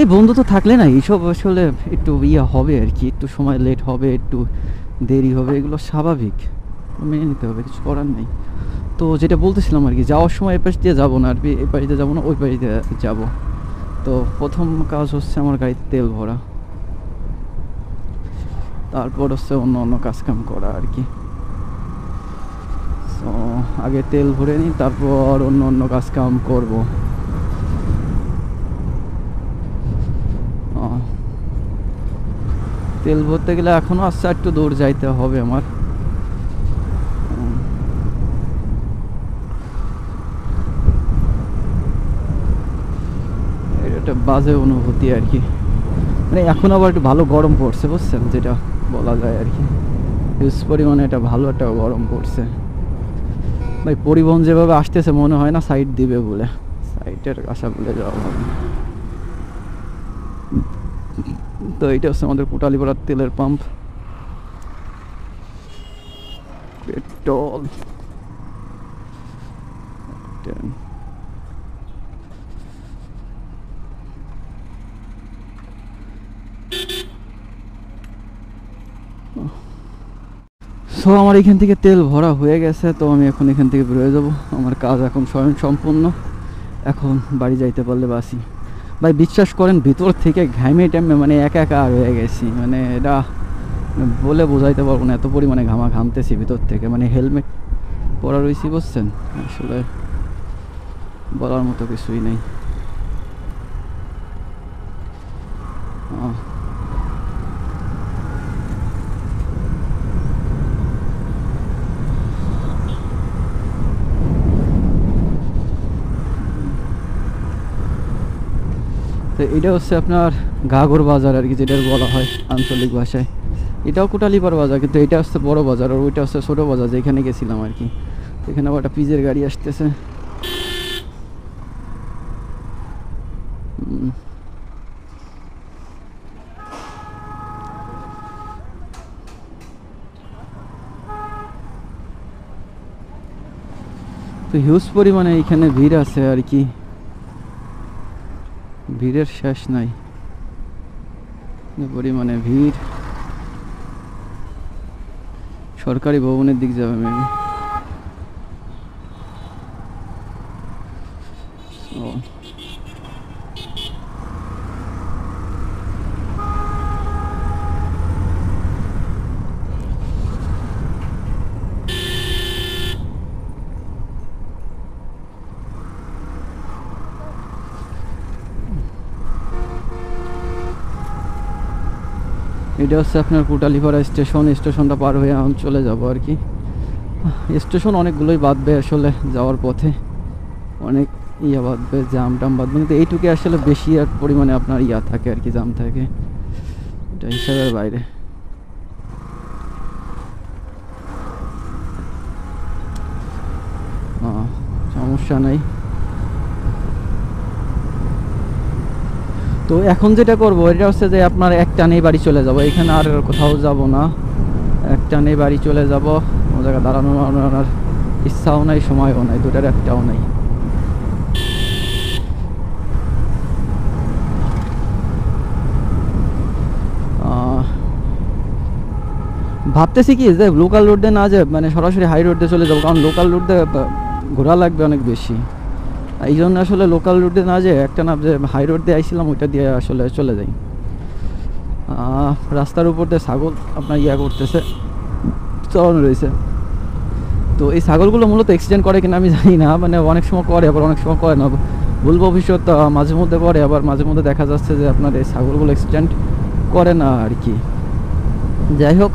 এই বন্ধু তো থাকলে না এইসব আসলে একটু হবে আর কি, একটু সময় লেট হবে, একটু দেরি হবে, এগুলো স্বাভাবিক, মেনে নিতে হবে, কিছু করার নেই। তো যেটা বলতেছিলাম আর কি, যাওয়ার সময় এ পাশ দিয়ে যাবো না আর কি, এই পাশ দিয়ে যাবো না, ওই পাশ দিয়ে যাবো। তো প্রথম কাজ হচ্ছে আমার গাড়িতে তেল ভরা, তারপর হচ্ছে অন্য অন্য কাজকাম করা আর কি। তো আগে তেল ভরে নিই, তারপর অন্য অন্য কাজকাম করবো। তেল ভরতে গেলে এখনও আস্তে একটু দূর যাইতে হবে আমার। এটা বাজে অনুভূতি আর কি, মানে এখন আবার একটু ভালো গরম পড়ছে বুঝছেন, যেটা বলা যায় আর কি, হিউজ পরিমাণে এটা ভালো একটা গরম পড়ছে ভাই। পরিবহন যেভাবে আসতেছে মনে হয় না সাইড দিবে বলে, সাইডের আশা বলে যাওয়া হবে। তো এইটা হচ্ছে আমাদের কোটালীপাড়ার তেলের পাম্প, পেট্রোল। সো আমার এখান থেকে তেল ভরা হয়ে গেছে, তো আমি এখন এখান থেকে বেরোয় যাব, আমার কাজ এখন স্বয়ং সম্পূর্ণ। এখন বাড়ি যাইতে পারলে বাসি ভাই। বিশ্বাস করেন ভিতর থেকে ঘামে টামে মানে একা একা হয়ে গেছি, মানে এটা বলে বোঝাইতে পারবো না, এত পরিমাণে ঘামতেছি ভিতর থেকে, মানে হেলমেট পরা রয়েছি বুঝছেন, আসলে বলার মতো কিছুই নেই। তো এটা হচ্ছে আপনার ঘাগর বাজার আর কি, যেটা বলা হয় আঞ্চলিক ভাষায়। এটাও কোটালীপাড়া বাজার, কিন্তু এটা হচ্ছে বড় বাজার, আর ওইটা হচ্ছে ছোটো বাজার যেখানে গেছিলাম আর কি। তো এখানে আবার একটা পিজের গাড়ি আসতেছে। তো হিউজ পরিমাণে এখানে ভিড় আছে আর কি, ভিড়ের শেষ নাই, পরিমাণে ভিড়। সরকারি ভবনের দিক যাবে মেবি। এটা হচ্ছে আপনার কোটালীপাড়া স্টেশন, স্টেশনটা পার হয়ে এখন চলে যাব আর কি। স্টেশন অনেকগুলোই বাঁধবে আসলে, যাওয়ার পথে অনেক বাঁধবে, জাম টাম বাঁধবে, কিন্তু এইটুকু আসলে বেশি আর পরিমাণে আপনার থাকে আর কি, জাম থাকে, এটা হিসাবের বাইরে। সমস্যা নাই। তো এখন যেটা করবো এটা হচ্ছে যে আপনার এক টানেই বাড়ি চলে যাব, এখানে আর কোথাও যাব না, এক টানেই বাড়ি চলে যাব। কোনো জায়গায় দাঁড়ানোর ইচ্ছাও নাই, সময়ও নাই, দুটার একটাও নাই। ভাবতেছি কি যে লোকাল রোড দিয়ে না যে মানে সরাসরি হাই রোড দিয়ে চলে যাবো, কারণ লোকাল রোড দিয়ে ঘোরা লাগবে অনেক বেশি। এই জন্য আসলে লোকাল রোডে না যে একটা না যে হাই রোড দিয়ে আইছিলাম ওইটা দিয়ে আসলে চলে যাই। রাস্তার উপর দিয়ে ছাগল আপনার করতেছে, চলানো রয়েছে। তো এই ছাগলগুলো মূলত অ্যাক্সিডেন্ট করে কিনা আমি জানি না, মানে অনেক সময় করে আবার অনেক সময় করে না, ভুল ভবিষ্যৎ মাঝে মধ্যে করে, আবার মাঝে মধ্যে দেখা যাচ্ছে যে আপনার এই ছাগলগুলো অ্যাক্সিডেন্ট করে না আর কি। যাই হোক,